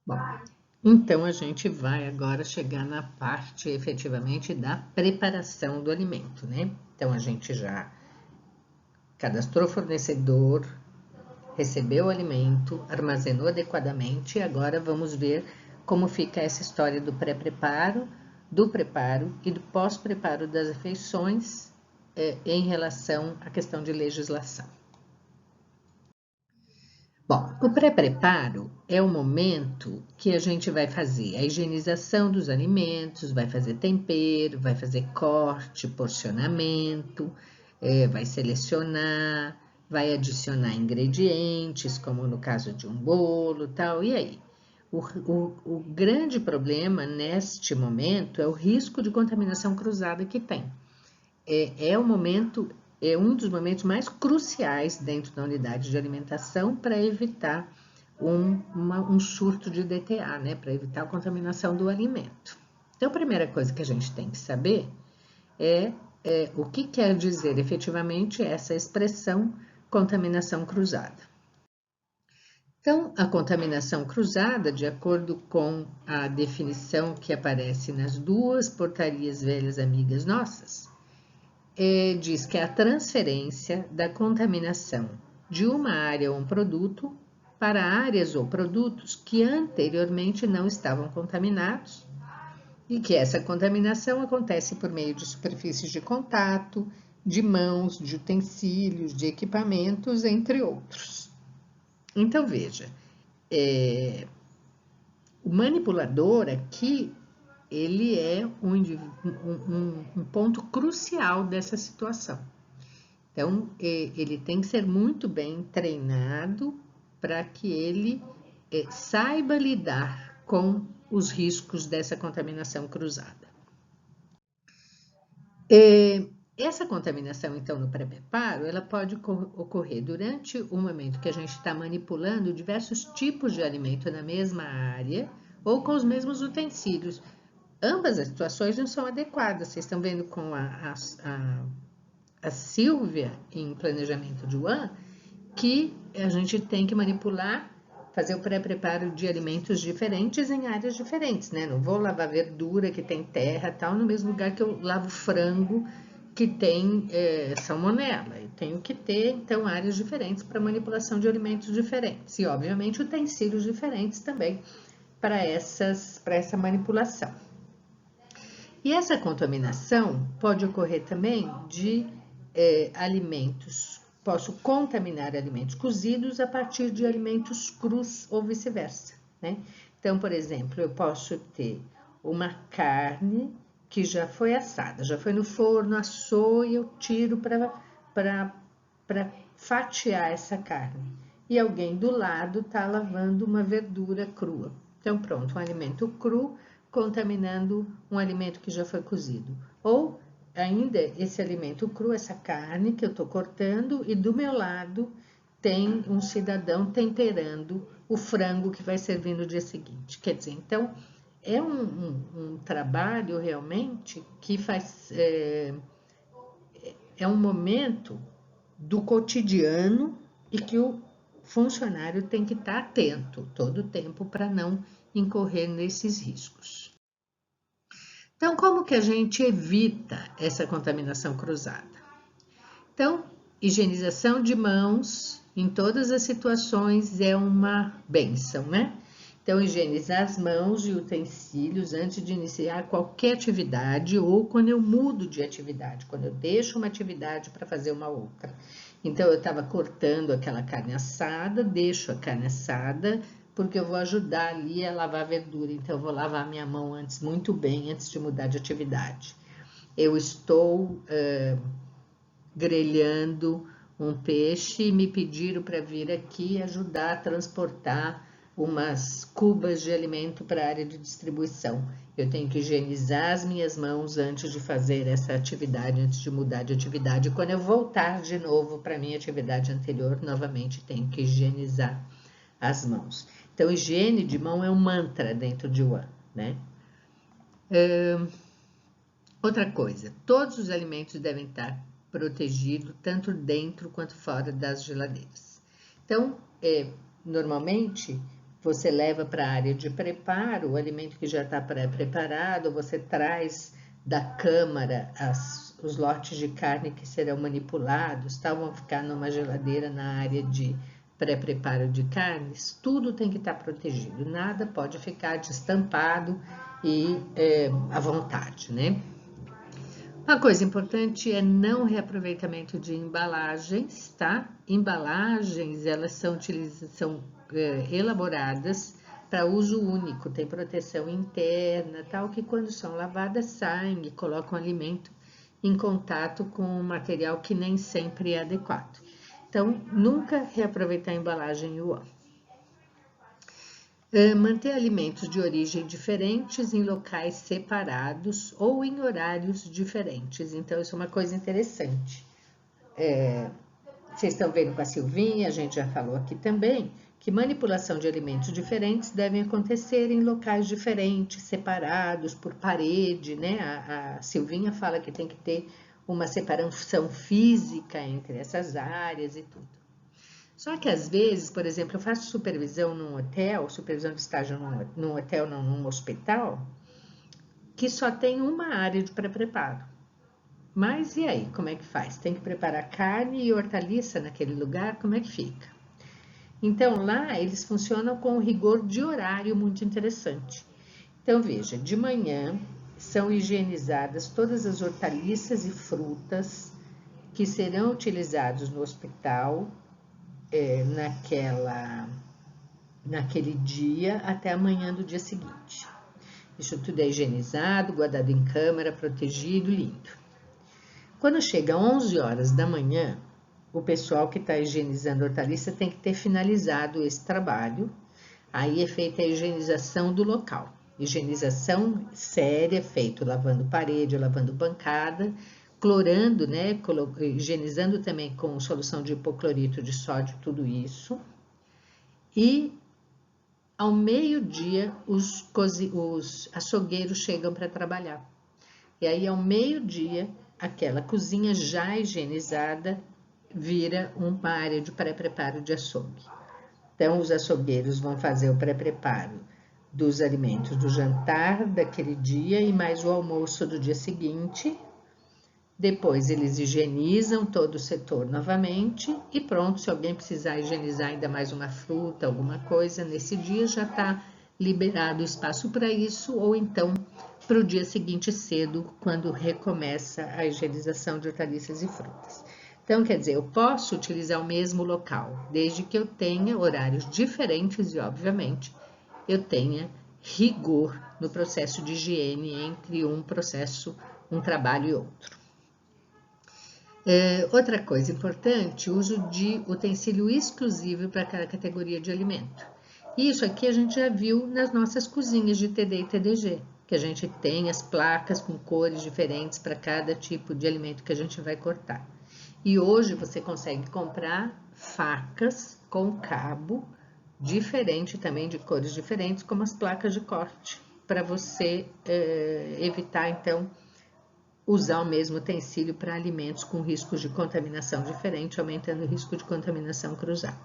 Bom, então a gente vai agora chegar na parte efetivamente da preparação do alimento, né? Então a gente já cadastrou o fornecedor, recebeu o alimento, armazenou adequadamente e agora vamos ver como fica essa história do pré-preparo, do preparo e do pós-preparo das refeições em relação à questão de legislação. Bom, o pré-preparo é o momento que a gente vai fazer a higienização dos alimentos, vai fazer tempero, vai fazer corte, porcionamento, vai selecionar, vai adicionar ingredientes, como no caso de um bolo, tal. E aí? O grande problema neste momento é o risco de contaminação cruzada que tem. É um dos momentos mais cruciais dentro da unidade de alimentação para evitar um surto de DTA, né? Para evitar a contaminação do alimento. Então, a primeira coisa que a gente tem que saber é o que quer dizer efetivamente essa expressão contaminação cruzada. Então, a contaminação cruzada, de acordo com a definição que aparece nas duas portarias velhas amigas nossas, diz que é a transferência da contaminação de uma área ou um produto para áreas ou produtos que anteriormente não estavam contaminados e que essa contaminação acontece por meio de superfícies de contato, de mãos, de utensílios, de equipamentos, entre outros. Então, veja, o manipulador aqui, ele é um ponto crucial dessa situação. Então, ele tem que ser muito bem treinado para que ele saiba lidar com os riscos dessa contaminação cruzada. Essa contaminação, então, no pré-preparo, ela pode ocorrer durante o momento que a gente está manipulando diversos tipos de alimento na mesma área ou com os mesmos utensílios. Ambas as situações não são adequadas. Vocês estão vendo com a Silvia, em planejamento de UAN, que a gente tem que manipular, fazer o pré-preparo de alimentos diferentes em áreas diferentes, né? Não vou lavar verdura que tem terra tal no mesmo lugar que eu lavo frango que tem salmonela. Eu tenho que ter, então, áreas diferentes para manipulação de alimentos diferentes. E, obviamente, utensílios diferentes também para essa manipulação. E essa contaminação pode ocorrer também de alimentos. Posso contaminar alimentos cozidos a partir de alimentos crus ou vice-versa, né? Então, por exemplo, eu posso ter uma carne que já foi assada, já foi no forno, assou e eu tiro para fatiar essa carne. E alguém do lado está lavando uma verdura crua. Então, pronto, um alimento cru contaminando um alimento que já foi cozido. Ou ainda esse alimento cru, essa carne que eu estou cortando, e do meu lado tem um cidadão temperando o frango que vai servir no dia seguinte. Quer dizer, então, é um trabalho realmente que faz... É um momento do cotidiano e que o funcionário tem que estar atento todo o tempo para não incorrer nesses riscos. Então, como que a gente evita essa contaminação cruzada? Então, higienização de mãos em todas as situações é uma bênção, né? Então, higienizar as mãos e utensílios antes de iniciar qualquer atividade ou quando eu mudo de atividade, quando eu deixo uma atividade para fazer uma outra. Então, eu estava cortando aquela carne assada, deixo a carne assada, porque eu vou ajudar ali a lavar a verdura. Então, eu vou lavar minha mão antes, muito bem, antes de mudar de atividade. Eu estou grelhando um peixe e me pediram para vir aqui ajudar a transportar umas cubas de alimento para a área de distribuição. Eu tenho que higienizar as minhas mãos antes de fazer essa atividade, antes de mudar de atividade. E quando eu voltar de novo para a minha atividade anterior, novamente tenho que higienizar as mãos. Então, higiene de mão é um mantra dentro de UAN, né? Outra coisa, todos os alimentos devem estar protegidos, tanto dentro quanto fora das geladeiras. Então, normalmente, você leva para a área de preparo, o alimento que já está pré-preparado, você traz da câmara os lotes de carne que serão manipulados, vão ficar numa geladeira na área de pré-preparo de carnes, tudo tem que estar protegido, nada pode ficar destampado e à vontade, né? Uma coisa importante é não reaproveitamento de embalagens, tá? Embalagens, elas são elaboradas para uso único, tem proteção interna, tal, que quando são lavadas saem e colocam alimento em contato com um material que nem sempre é adequado. Então, nunca reaproveitar a embalagem UA. Manter alimentos de origem diferentes em locais separados ou em horários diferentes. Então, isso é uma coisa interessante. Vocês estão vendo com a Silvinha, a gente já falou aqui também, que manipulação de alimentos diferentes devem acontecer em locais diferentes, separados por parede, né? A Silvinha fala que tem que ter uma separação física entre essas áreas e tudo. Só que às vezes, por exemplo, eu faço supervisão num hotel, supervisão de estágio num hotel, não, num hospital, que só tem uma área de pré-preparo. Mas e aí, como é que faz? Tem que preparar carne e hortaliça naquele lugar, como é que fica? Então, lá eles funcionam com um rigor de horário muito interessante. Então, veja, de manhã são higienizadas todas as hortaliças e frutas que serão utilizados no hospital, naquele dia até amanhã do dia seguinte. Isso tudo é higienizado, guardado em câmara, protegido, limpo. Quando chega 11 horas da manhã, o pessoal que está higienizando a hortaliça tem que ter finalizado esse trabalho. Aí é feita a higienização do local. Higienização séria, feito lavando parede, lavando bancada, clorando, né, higienizando também com solução de hipoclorito de sódio, tudo isso. E ao meio-dia os açougueiros chegam para trabalhar. E aí ao meio-dia aquela cozinha já higienizada vira uma área de pré-preparo de açougue. Então os açougueiros vão fazer o pré-preparo dos alimentos do jantar daquele dia e mais o almoço do dia seguinte. Depois eles higienizam todo o setor novamente e pronto, se alguém precisar higienizar ainda mais uma fruta, alguma coisa, nesse dia já está liberado o espaço para isso, ou então para o dia seguinte cedo, quando recomeça a higienização de hortaliças e frutas. Então, quer dizer, eu posso utilizar o mesmo local, desde que eu tenha horários diferentes e, obviamente, eu tenha rigor no processo de higiene entre um trabalho e outro. Outra coisa importante, o uso de utensílio exclusivo para cada categoria de alimento. Isso aqui a gente já viu nas nossas cozinhas de TD e TDG, que a gente tem as placas com cores diferentes para cada tipo de alimento que a gente vai cortar. E hoje você consegue comprar facas com cabo diferente também, de cores diferentes, como as placas de corte, para você evitar, então, usar o mesmo utensílio para alimentos com riscos de contaminação diferente, aumentando o risco de contaminação cruzada.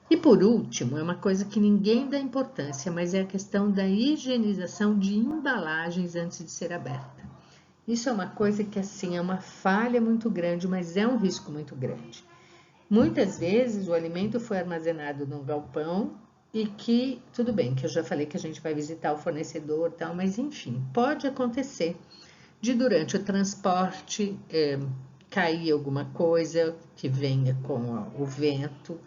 E por último, é uma coisa que ninguém dá importância, mas é a questão da higienização de embalagens antes de ser aberta. Isso é uma coisa que, assim, é uma falha muito grande, mas é um risco muito grande. Muitas vezes o alimento foi armazenado num galpão e que, tudo bem, que eu já falei que a gente vai visitar o fornecedor e tal, mas enfim, pode acontecer de durante o transporte cair alguma coisa que venha com o vento.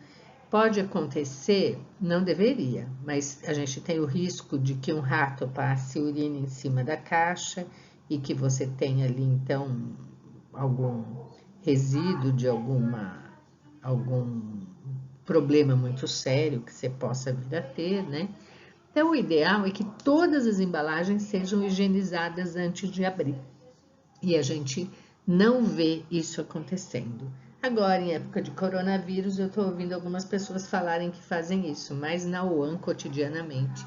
Pode acontecer, não deveria, mas a gente tem o risco de que um rato passe urina em cima da caixa e que você tenha ali, então, algum resíduo de algum problema muito sério que você possa vir a ter, né? Então, o ideal é que todas as embalagens sejam higienizadas antes de abrir. E a gente não vê isso acontecendo. Agora, em época de coronavírus, eu estou ouvindo algumas pessoas falarem que fazem isso, mas na UAN, cotidianamente,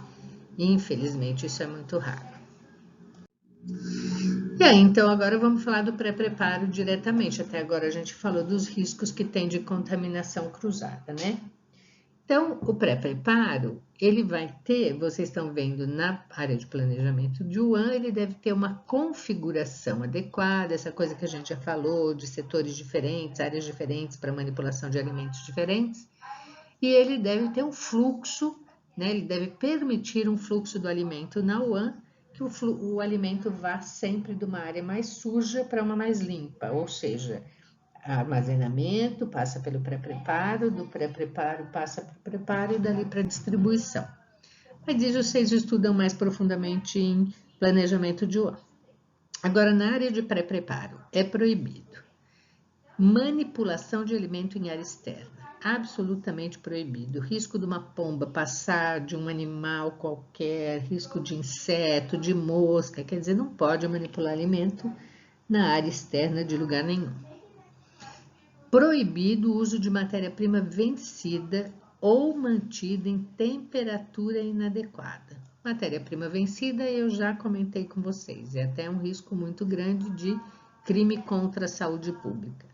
infelizmente, isso é muito raro. E aí, então, agora vamos falar do pré-preparo diretamente. Até agora a gente falou dos riscos que tem de contaminação cruzada, né? Então, o pré-preparo, ele vai ter, vocês estão vendo na área de planejamento de Yuan, ele deve ter uma configuração adequada, essa coisa que a gente já falou, de setores diferentes, áreas diferentes para manipulação de alimentos diferentes, e ele deve ter um fluxo, né? Ele deve permitir um fluxo do alimento na Yuan, que o alimento vá sempre de uma área mais suja para uma mais limpa, ou seja, armazenamento, passa pelo pré-preparo, do pré-preparo passa para o preparo e dali para a distribuição. Mas isso vocês estudam mais profundamente em planejamento de Yuan. Agora, na área de pré-preparo, é proibido manipulação de alimento em área externa, absolutamente proibido. Risco de uma pomba passar, de um animal qualquer, risco de inseto, de mosca, quer dizer, não pode manipular alimento na área externa de lugar nenhum. Proibido o uso de matéria-prima vencida ou mantida em temperatura inadequada. Matéria-prima vencida eu já comentei com vocês, é até um risco muito grande de crime contra a saúde pública.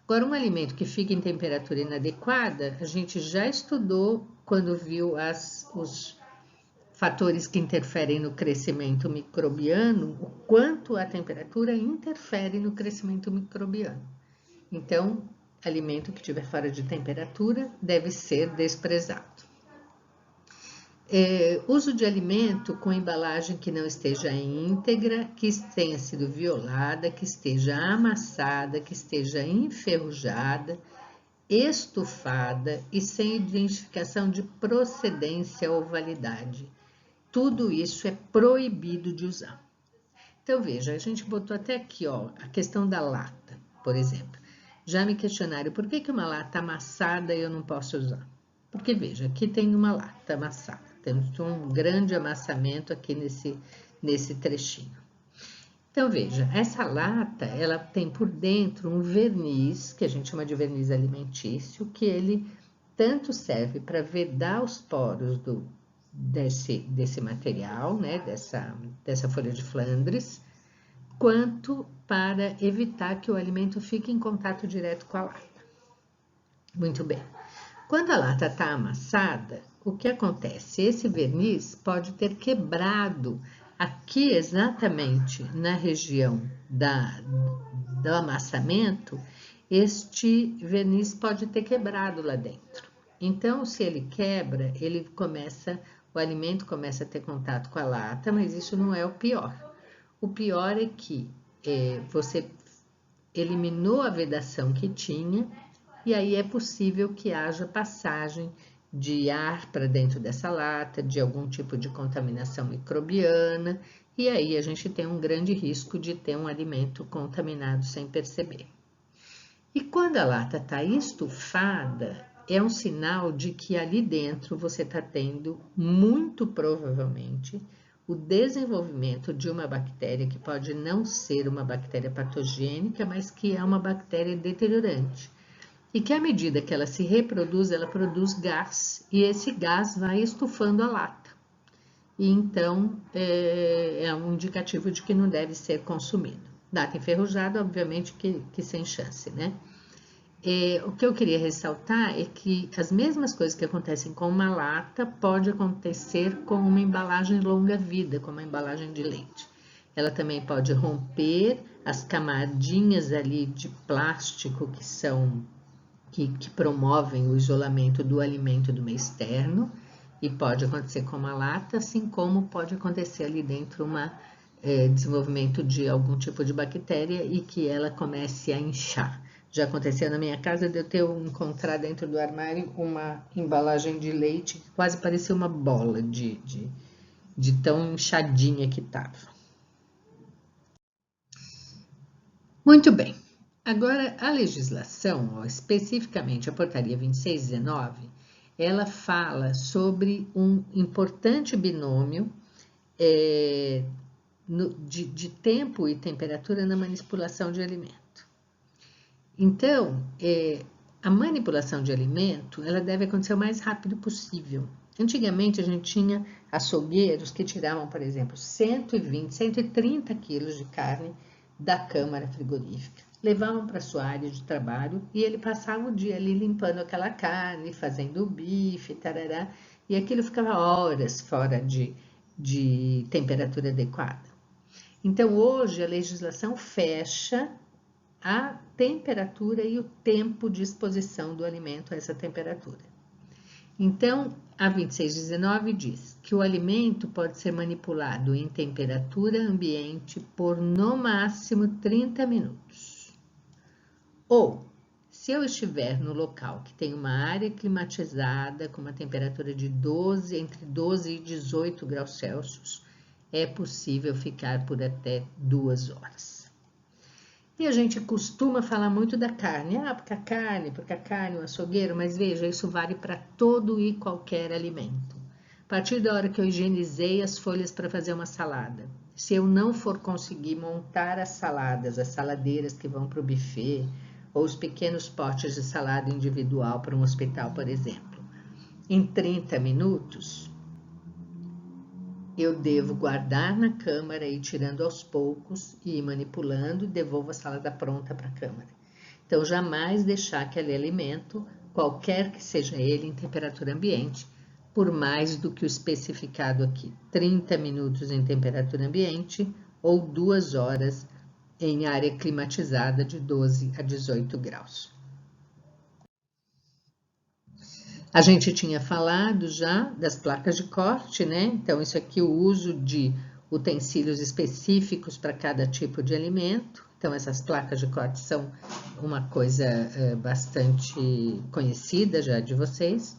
Agora, um alimento que fica em temperatura inadequada, a gente já estudou quando viu os fatores que interferem no crescimento microbiano, o quanto a temperatura interfere no crescimento microbiano. Então, alimento que estiver fora de temperatura deve ser desprezado. Uso de alimento com embalagem que não esteja íntegra, que tenha sido violada, que esteja amassada, que esteja enferrujada, estufada e sem identificação de procedência ou validade. Tudo isso é proibido de usar. Então, veja, a gente botou até aqui, ó, a questão da lata, por exemplo. Já me questionaram, por que uma lata amassada eu não posso usar? Porque, veja, aqui tem uma lata amassada. Temos um grande amassamento aqui nesse trechinho. Então, veja, essa lata, ela tem por dentro um verniz, que a gente chama de verniz alimentício, que ele tanto serve para vedar os poros desse material, né, dessa folha de Flandres, quanto para evitar que o alimento fique em contato direto com a lata. Muito bem. Quando a lata está amassada, o que acontece? Esse verniz pode ter quebrado aqui exatamente na região do amassamento, este verniz pode ter quebrado lá dentro. Então, se ele quebra, o alimento começa a ter contato com a lata, mas isso não é o pior. O pior é que você eliminou a vedação que tinha e aí é possível que haja passagem de ar para dentro dessa lata, de algum tipo de contaminação microbiana, e aí a gente tem um grande risco de ter um alimento contaminado sem perceber. E quando a lata está estufada, é um sinal de que ali dentro você está tendo, muito provavelmente, o desenvolvimento de uma bactéria que pode não ser uma bactéria patogênica, mas que é uma bactéria deteriorante. E que à medida que ela se reproduz, ela produz gás, e esse gás vai estufando a lata. E então, é um indicativo de que não deve ser consumido. Lata enferrujada, obviamente que sem chance, né? O que eu queria ressaltar é que as mesmas coisas que acontecem com uma lata pode acontecer com uma embalagem longa-vida, como a embalagem de leite. Ela também pode romper as camadinhas ali de plástico que promovem o isolamento do alimento do meio externo, e pode acontecer com uma lata, assim como pode acontecer ali dentro desenvolvimento de algum tipo de bactéria e que ela comece a inchar. Já aconteceu na minha casa de eu encontrar dentro do armário uma embalagem de leite que quase parecia uma bola de tão inchadinha que estava. Muito bem. Agora, a legislação, especificamente a portaria 2619, ela fala sobre um importante binômio de tempo e temperatura na manipulação de alimento. Então, a manipulação de alimento, ela deve acontecer o mais rápido possível. Antigamente, a gente tinha açougueiros que tiravam, por exemplo, 120, 130 quilos de carne da câmara frigorífica. levavam para sua área de trabalho e ele passava o dia ali limpando aquela carne, fazendo o bife, tarará, e aquilo ficava horas fora de temperatura adequada. Então, hoje, a legislação fecha a temperatura e o tempo de exposição do alimento a essa temperatura. Então, a 2619 diz que o alimento pode ser manipulado em temperatura ambiente por no máximo 30 minutos. Ou, se eu estiver no local que tem uma área climatizada com uma temperatura de entre 12 e 18 graus Celsius, é possível ficar por até 2 horas. E a gente costuma falar muito da carne, porque a carne, o açougueiro, mas veja, isso vale para todo e qualquer alimento. A partir da hora que eu higienizei as folhas para fazer uma salada, se eu não for conseguir montar as saladas, as saladeiras que vão para o buffet, ou os pequenos potes de salada individual para um hospital, por exemplo, em 30 minutos, eu devo guardar na câmara e ir tirando aos poucos e ir manipulando e devolvo a salada pronta para a câmara. Então, jamais deixar aquele alimento, qualquer que seja ele, em temperatura ambiente, por mais do que o especificado aqui, 30 minutos em temperatura ambiente ou 2 horas em área climatizada de 12 a 18 graus. A gente tinha falado já das placas de corte, né? Então, isso aqui, o uso de utensílios específicos para cada tipo de alimento. Então, essas placas de corte são uma coisa bastante conhecida já de vocês.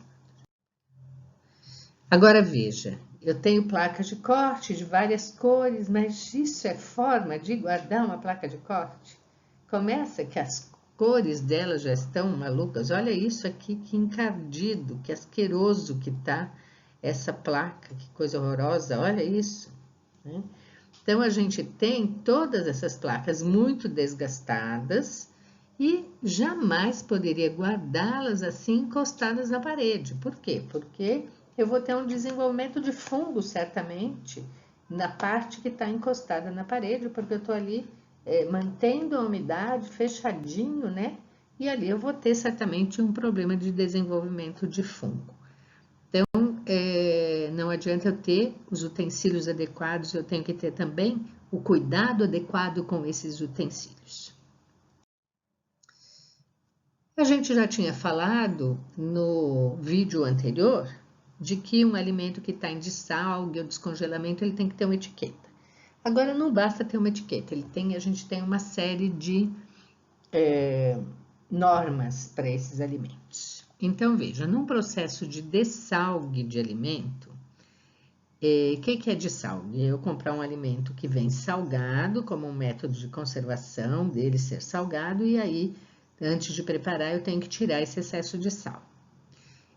Agora, veja, eu tenho placas de corte de várias cores, mas isso é forma de guardar uma placa de corte? Começa que as cores delas já estão malucas. Olha isso aqui, que encardido, que asqueroso que tá essa placa, que coisa horrorosa, olha isso, né? Então, a gente tem todas essas placas muito desgastadas e jamais poderia guardá-las assim encostadas na parede. Por quê? Porque eu vou ter um desenvolvimento de fungo, certamente, na parte que está encostada na parede, porque eu estou ali mantendo a umidade fechadinho, né? E ali eu vou ter certamente um problema de desenvolvimento de fungo. Então, não adianta eu ter os utensílios adequados, eu tenho que ter também o cuidado adequado com esses utensílios. A gente já tinha falado no vídeo anterior de que um alimento que está em dessalgue ou descongelamento, ele tem que ter uma etiqueta. Agora, não basta ter uma etiqueta, a gente tem uma série de normas para esses alimentos. Então, veja, num processo de dessalgue de alimento, o que é dessalgue? Eu comprar um alimento que vem salgado, como um método de conservação dele ser salgado, e aí, antes de preparar, eu tenho que tirar esse excesso de sal.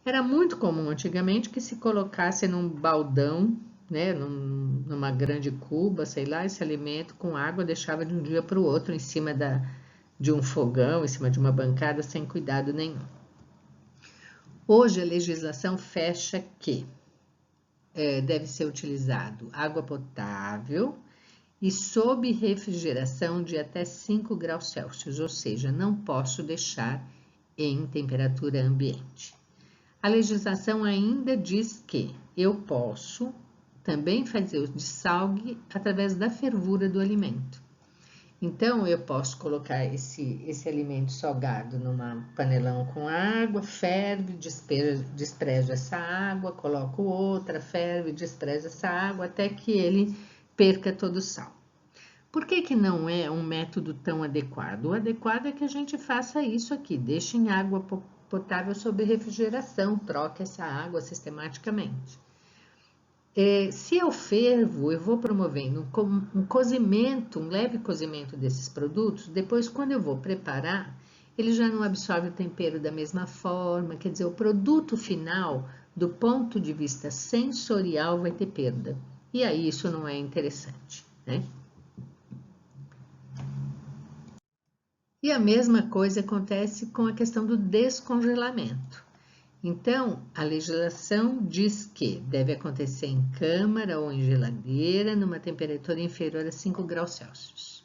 Era muito comum antigamente que se colocasse num baldão, né, numa grande cuba, sei lá, esse alimento com água, deixava de um dia para o outro em cima de um fogão, em cima de uma bancada, sem cuidado nenhum. Hoje a legislação fecha que deve ser utilizado água potável e sob refrigeração de até 5 graus Celsius, ou seja, não posso deixar em temperatura ambiente. A legislação ainda diz que eu posso também fazer o dessalgue através da fervura do alimento. Então, eu posso colocar esse alimento salgado numa panelão com água, ferve, despejo essa água, coloco outra, ferve, despejo essa água, até que ele perca todo o sal. Por que não é um método tão adequado? O adequado é que a gente faça isso aqui, deixe em água potável sob refrigeração, troque essa água sistematicamente. Se eu fervo, eu vou promovendo um cozimento, um leve cozimento desses produtos, depois quando eu vou preparar, ele já não absorve o tempero da mesma forma, quer dizer, o produto final, do ponto de vista sensorial, vai ter perda. E aí isso não é interessante, né? E a mesma coisa acontece com a questão do descongelamento. Então, a legislação diz que deve acontecer em câmara ou em geladeira, numa temperatura inferior a 5 graus Celsius.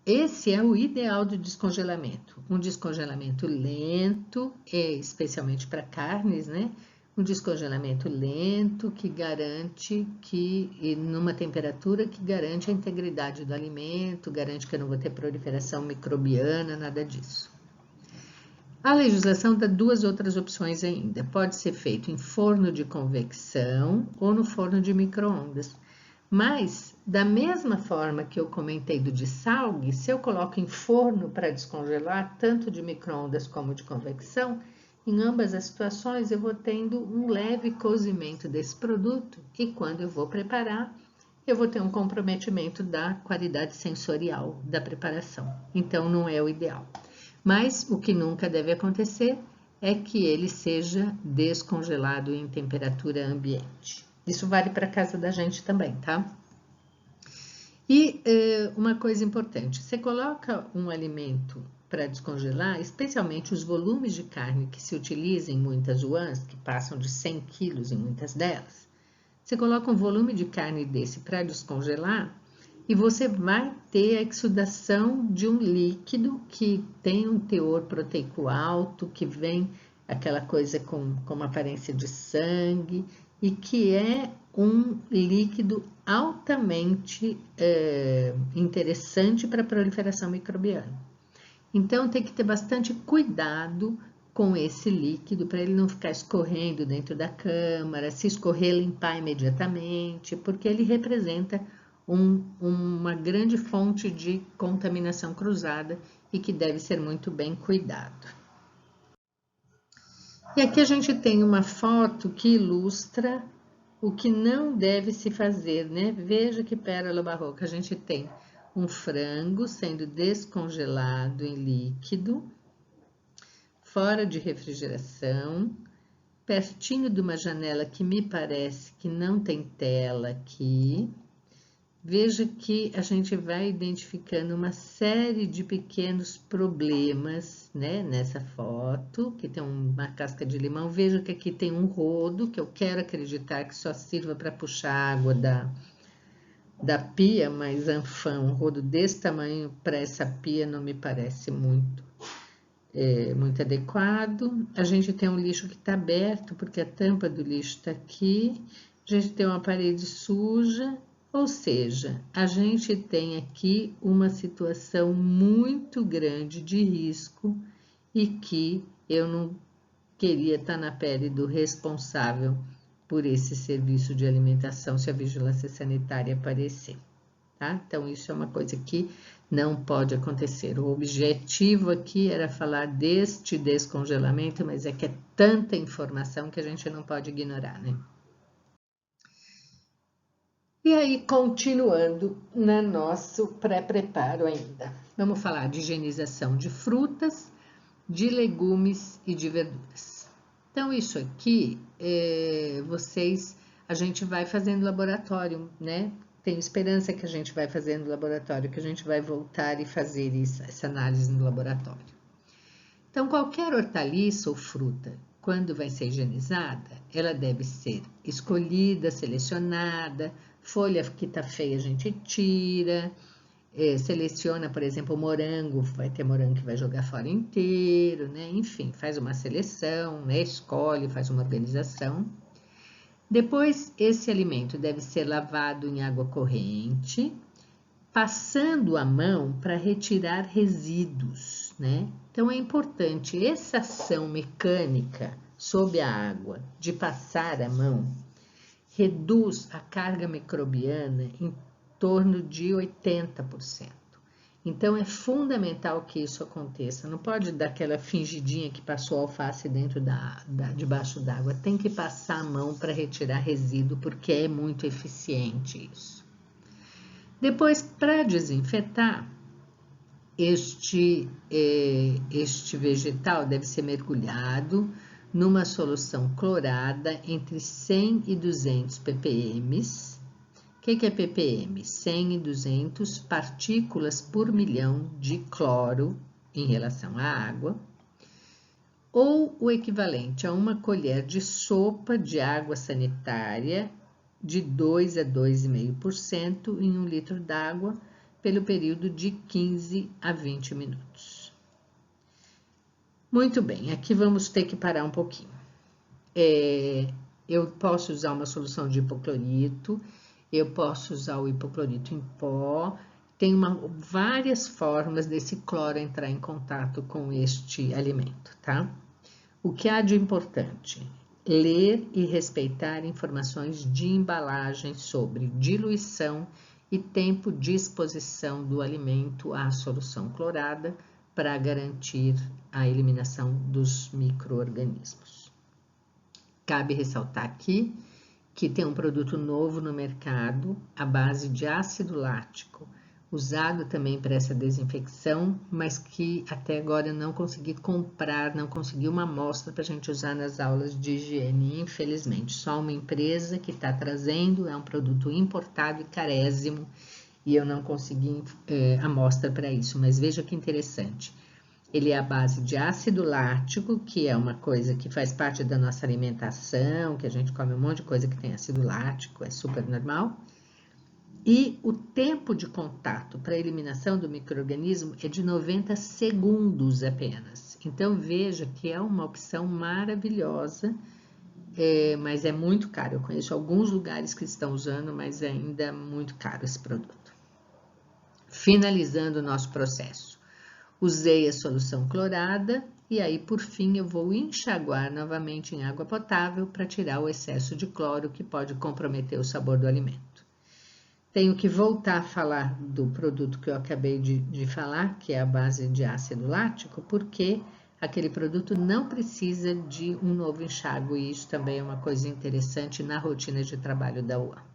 esse é o ideal do descongelamento. Um descongelamento lento, especialmente para carnes, né? Um descongelamento lento que garante e numa temperatura que garante a integridade do alimento, garante que eu não vou ter proliferação microbiana, nada disso. A legislação dá duas outras opções ainda. Pode ser feito em forno de convecção ou no forno de micro-ondas. Mas, da mesma forma que eu comentei do dessalgue, se eu coloco em forno para descongelar, tanto de micro-ondas como de convecção, em ambas as situações eu vou tendo um leve cozimento desse produto e quando eu vou preparar, eu vou ter um comprometimento da qualidade sensorial da preparação. Então, não é o ideal. Mas o que nunca deve acontecer é que ele seja descongelado em temperatura ambiente. Isso vale para a casa da gente também, tá? E uma coisa importante, você coloca um alimento para descongelar, especialmente os volumes de carne que se utilizam em muitas UANs, que passam de 100 quilos em muitas delas, você coloca um volume de carne desse para descongelar e você vai ter a exsudação de um líquido que tem um teor proteico alto, que vem aquela coisa com uma aparência de sangue e que é um líquido altamente interessante para a proliferação microbiana. Então, tem que ter bastante cuidado com esse líquido para ele não ficar escorrendo dentro da câmara, se escorrer, limpar imediatamente, porque ele representa uma grande fonte de contaminação cruzada e que deve ser muito bem cuidado. E aqui a gente tem uma foto que ilustra o que não deve se fazer, né? Veja que pérola barroca, a gente tem um frango sendo descongelado em líquido, fora de refrigeração, pertinho de uma janela que me parece que não tem tela aqui. Veja que a gente vai identificando uma série de pequenos problemas, né, nessa foto, que tem uma casca de limão. Veja que aqui tem um rodo, que eu quero acreditar que só sirva para puxar água da pia, mas um rodo desse tamanho para essa pia não me parece muito adequado. A gente tem um lixo que está aberto, porque a tampa do lixo está aqui. A gente tem uma parede suja. Ou seja, a gente tem aqui uma situação muito grande de risco e que eu não queria estar na pele do responsável por esse serviço de alimentação se a vigilância sanitária aparecer, tá? Então, isso é uma coisa que não pode acontecer. O objetivo aqui era falar deste descongelamento, mas é que é tanta informação que a gente não pode ignorar, né? E aí, continuando no nosso pré-preparo ainda, vamos falar de higienização de frutas, de legumes e de verduras. Então, isso aqui, a gente vai fazendo no laboratório, né? Tenho esperança que a gente vai fazendo no laboratório, que a gente vai voltar e fazer essa análise no laboratório. Então, qualquer hortaliça ou fruta, quando vai ser higienizada, ela deve ser escolhida, selecionada, folha que tá feia a gente tira, seleciona, por exemplo, o morango, vai ter morango que vai jogar fora inteiro, né? Enfim, faz uma seleção, né? Escolhe, faz uma organização. Depois, esse alimento deve ser lavado em água corrente, passando a mão para retirar resíduos, né? Então, é importante essa ação mecânica sob a água, de passar a mão, reduz a carga microbiana em torno de 80%. Então, é fundamental que isso aconteça. Não pode dar aquela fingidinha que passou alface dentro debaixo d'água. Tem que passar a mão para retirar resíduo, porque é muito eficiente isso. Depois, para desinfetar, este vegetal deve ser mergulhado numa solução clorada entre 100 e 200 ppm. O que é ppm? 100 e 200 partículas por milhão de cloro em relação à água, ou o equivalente a uma colher de sopa de água sanitária de 2 a 2,5% em 1 litro d'água, pelo período de 15 a 20 minutos. Muito bem, aqui vamos ter que parar um pouquinho. Eu posso usar uma solução de hipoclorito, eu posso usar o hipoclorito em pó, tem várias formas desse cloro entrar em contato com este alimento, tá? O que há de importante? Ler e respeitar informações de embalagem sobre diluição e tempo de exposição do alimento à solução clorada para garantir a eliminação dos micro-organismos. Cabe ressaltar aqui que tem um produto novo no mercado, à base de ácido lático, usado também para essa desinfecção, mas que até agora eu não consegui comprar, não consegui uma amostra para a gente usar nas aulas de higiene, infelizmente. Só uma empresa que está trazendo, é um produto importado e carésimo, e eu não consegui amostra para isso, mas veja que interessante. Ele é à base de ácido lático, que é uma coisa que faz parte da nossa alimentação, que a gente come um monte de coisa que tem ácido lático, é super normal. E o tempo de contato para a eliminação do micro-organismo é de 90 segundos apenas. Então, veja que é uma opção maravilhosa, mas é muito caro. Eu conheço alguns lugares que estão usando, mas ainda é muito caro esse produto. Finalizando o nosso processo. Usei a solução clorada e aí, por fim, eu vou enxaguar novamente em água potável para tirar o excesso de cloro que pode comprometer o sabor do alimento. Tenho que voltar a falar do produto que eu acabei de falar, que é a base de ácido lático, porque aquele produto não precisa de um novo enxágue, e isso também é uma coisa interessante na rotina de trabalho da UAM.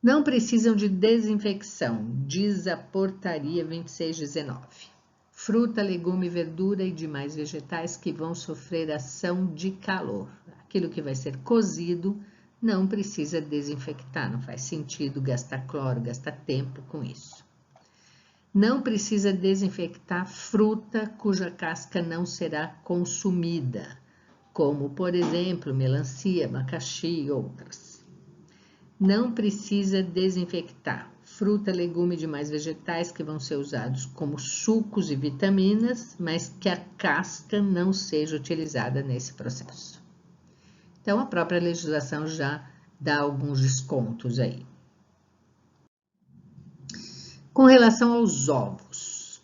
Não precisam de desinfecção, diz a portaria 2619. Fruta, legume, verdura e demais vegetais que vão sofrer ação de calor. Aquilo que vai ser cozido não precisa desinfectar, não faz sentido gastar cloro, gastar tempo com isso. Não precisa desinfectar fruta cuja casca não será consumida, como, por exemplo, melancia, abacaxi e outras. Não precisa desinfectar fruta, legume e demais vegetais que vão ser usados como sucos e vitaminas, mas que a casca não seja utilizada nesse processo. Então, a própria legislação já dá alguns descontos aí. Com relação aos ovos,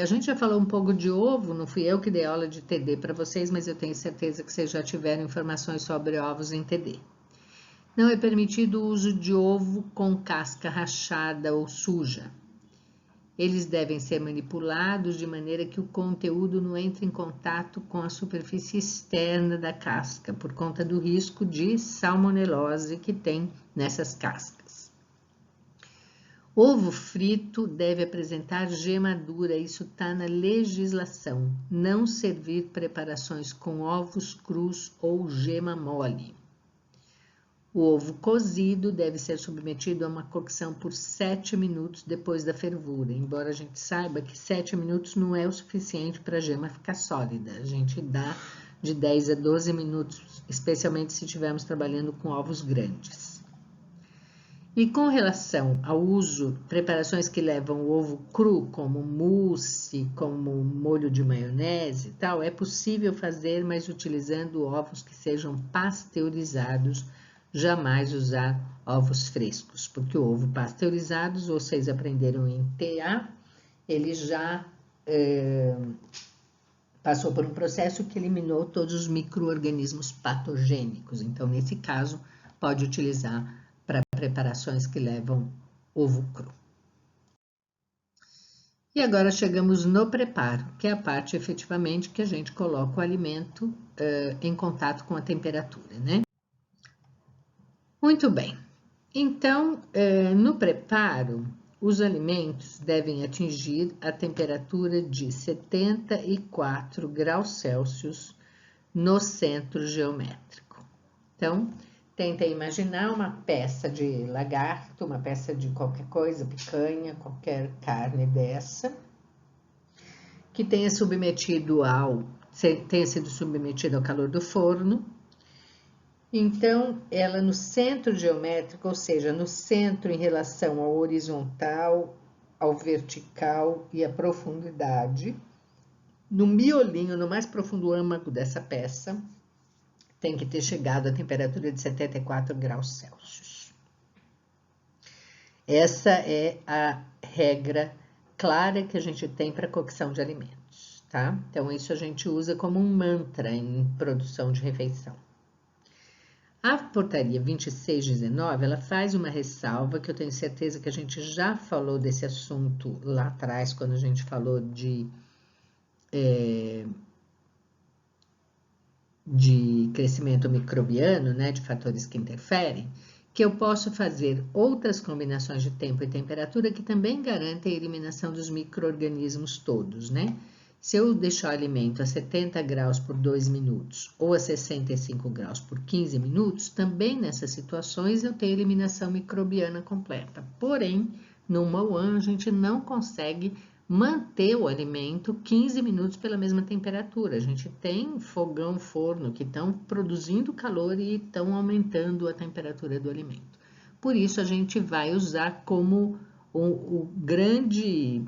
a gente já falou um pouco de ovo, não fui eu que dei aula de TD para vocês, mas eu tenho certeza que vocês já tiveram informações sobre ovos em TD. Não é permitido o uso de ovo com casca rachada ou suja. Eles devem ser manipulados de maneira que o conteúdo não entre em contato com a superfície externa da casca, por conta do risco de salmonelose que tem nessas cascas. Ovo frito deve apresentar gema dura, isso está na legislação. Não servir preparações com ovos crus ou gema mole. O ovo cozido deve ser submetido a uma cocção por 7 minutos depois da fervura, embora a gente saiba que 7 minutos não é o suficiente para a gema ficar sólida. A gente dá de 10 a 12 minutos, especialmente se estivermos trabalhando com ovos grandes. E com relação ao uso, preparações que levam o ovo cru, como mousse, como molho de maionese e tal, é possível fazer, mas utilizando ovos que sejam pasteurizados. Jamais usar ovos frescos, porque o ovo pasteurizado, vocês aprenderam em TA, ele já passou por um processo que eliminou todos os micro-organismos patogênicos. Então, nesse caso, pode utilizar para preparações que levam ovo cru. E agora chegamos no preparo, que é a parte efetivamente que a gente coloca o alimento em contato com a temperatura, né? Muito bem, então, no preparo, os alimentos devem atingir a temperatura de 74 graus Celsius no centro geométrico. Então, tenta imaginar uma peça de lagarto, uma peça de qualquer coisa, picanha, qualquer carne dessa, que tenha sido submetido ao calor do forno. Então, ela no centro geométrico, ou seja, no centro em relação ao horizontal, ao vertical e à profundidade, no miolinho, no mais profundo âmago dessa peça, tem que ter chegado a temperatura de 74 graus Celsius. Essa é a regra clara que a gente tem para cocção de alimentos, tá? Então, isso a gente usa como um mantra em produção de refeição. A portaria 2619, ela faz uma ressalva que eu tenho certeza que a gente já falou desse assunto lá atrás, quando a gente falou de crescimento microbiano, né, de fatores que interferem, que eu posso fazer outras combinações de tempo e temperatura que também garantem a eliminação dos micro-organismos todos, né? Se eu deixar o alimento a 70 graus por 2 minutos ou a 65 graus por 15 minutos, também nessas situações eu tenho eliminação microbiana completa. Porém, no Mouan a gente não consegue manter o alimento 15 minutos pela mesma temperatura. A gente tem fogão, forno que estão produzindo calor e estão aumentando a temperatura do alimento. Por isso, a gente vai usar como o grande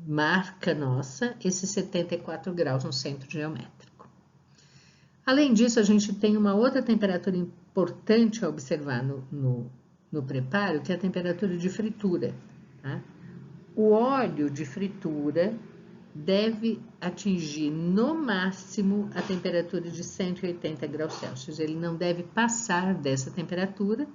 marca nossa esses 74 graus no centro geométrico. Além disso, a gente tem uma outra temperatura importante a observar no preparo, que é a temperatura de fritura, tá? O óleo de fritura deve atingir no máximo a temperatura de 180 graus Celsius. Ele não deve passar dessa temperatura,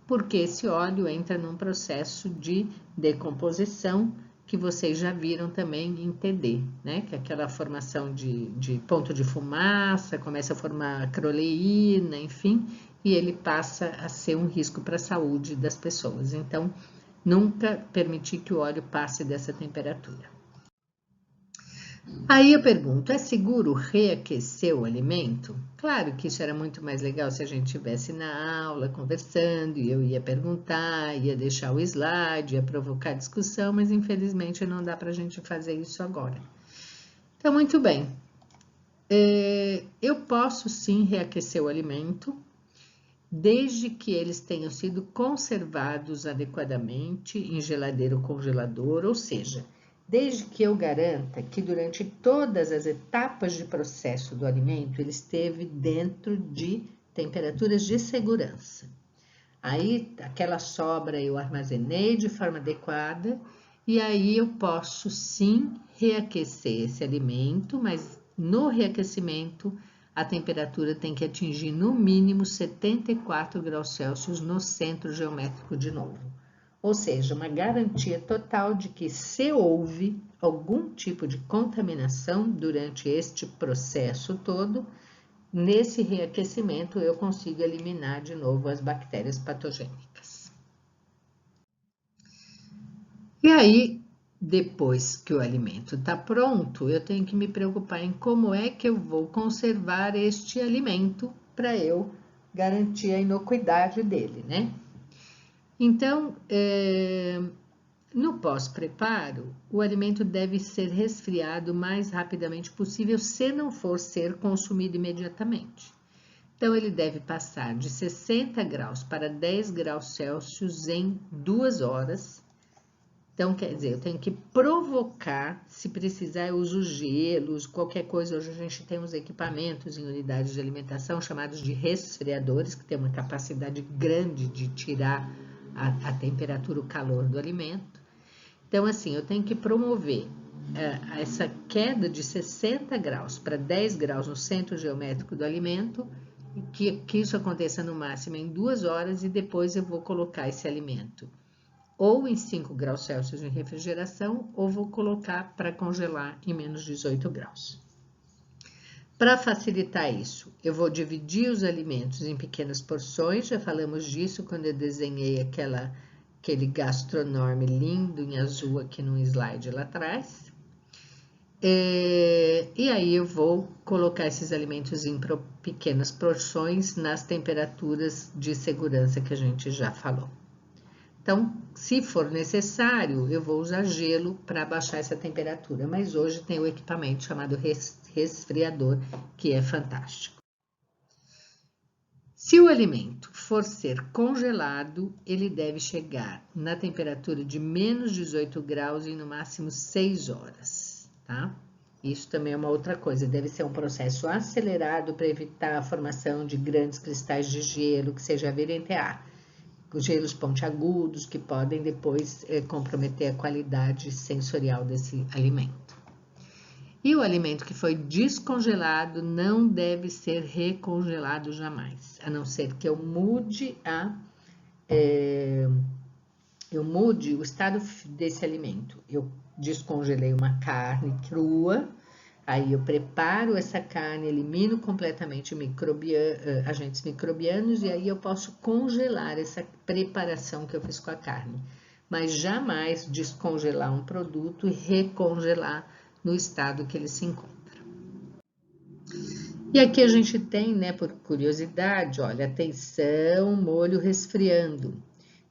porque esse óleo entra num processo de decomposição que vocês já viram também em TD, né? Que é aquela formação de ponto de fumaça, começa a formar acroleína, enfim, e ele passa a ser um risco para a saúde das pessoas. Então, nunca permitir que o óleo passe dessa temperatura. Aí eu pergunto, é seguro reaquecer o alimento? Claro que isso era muito mais legal se a gente estivesse na aula conversando e eu ia perguntar, ia deixar o slide, ia provocar discussão, mas infelizmente não dá para a gente fazer isso agora. Então, muito bem. Eu posso sim reaquecer o alimento, desde que eles tenham sido conservados adequadamente em geladeira ou congelador, ou seja, desde que eu garanta que durante todas as etapas de processo do alimento ele esteve dentro de temperaturas de segurança. Aí, aquela sobra eu armazenei de forma adequada e aí eu posso sim reaquecer esse alimento, mas no reaquecimento a temperatura tem que atingir no mínimo 74 graus Celsius no centro geométrico de novo. Ou seja, uma garantia total de que se houve algum tipo de contaminação durante este processo todo, nesse reaquecimento eu consigo eliminar de novo as bactérias patogênicas. E aí, depois que o alimento está pronto, eu tenho que me preocupar em como é que eu vou conservar este alimento para eu garantir a inocuidade dele, né? Então, no pós-preparo, o alimento deve ser resfriado o mais rapidamente possível, se não for ser consumido imediatamente. Então, ele deve passar de 60 graus para 10 graus Celsius em 2 horas. Então, quer dizer, eu tenho que provocar, se precisar, eu uso gelos, qualquer coisa. Hoje a gente tem uns equipamentos em unidades de alimentação chamados de resfriadores, que tem uma capacidade grande de tirar a temperatura, o calor do alimento. Então, assim, eu tenho que promover essa queda de 60 graus para 10 graus no centro geométrico do alimento, e que isso aconteça no máximo em 2 horas, e depois eu vou colocar esse alimento ou em 5 graus Celsius em refrigeração, ou vou colocar para congelar em menos 18 graus. Para facilitar isso, eu vou dividir os alimentos em pequenas porções, já falamos disso quando eu desenhei aquele gastronorme lindo em azul aqui no slide lá atrás. E aí eu vou colocar esses alimentos em pequenas porções nas temperaturas de segurança que a gente já falou. Então, se for necessário, eu vou usar gelo para baixar essa temperatura, mas hoje tem o equipamento chamado resfriador, que é fantástico. Se o alimento for ser congelado, ele deve chegar na temperatura de menos 18 graus em no máximo 6 horas, tá? Isso também é uma outra coisa, deve ser um processo acelerado para evitar a formação de grandes cristais de gelo que seja virentear, gelos pontiagudos que podem depois comprometer a qualidade sensorial desse alimento. E o alimento que foi descongelado não deve ser recongelado jamais, a não ser que eu mude o estado desse alimento. Eu descongelei uma carne crua, aí eu preparo essa carne, elimino completamente agentes microbianos e aí eu posso congelar essa preparação que eu fiz com a carne. Mas jamais descongelar um produto e recongelar no estado que ele se encontra. E aqui a gente tem, né, por curiosidade, olha, atenção, molho resfriando.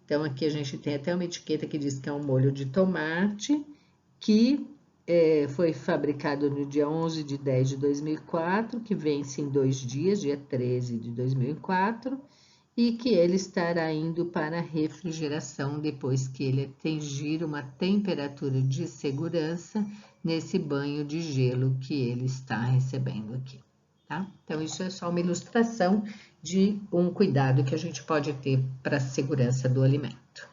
Então, aqui a gente tem até uma etiqueta que diz que é um molho de tomate, que foi fabricado no dia 11 de 10 de 2004, que vence em 2 dias, dia 13 de 2004, e que ele estará indo para refrigeração depois que ele atingir uma temperatura de segurança nesse banho de gelo que ele está recebendo aqui, tá? Então, isso é só uma ilustração de um cuidado que a gente pode ter para a segurança do alimento.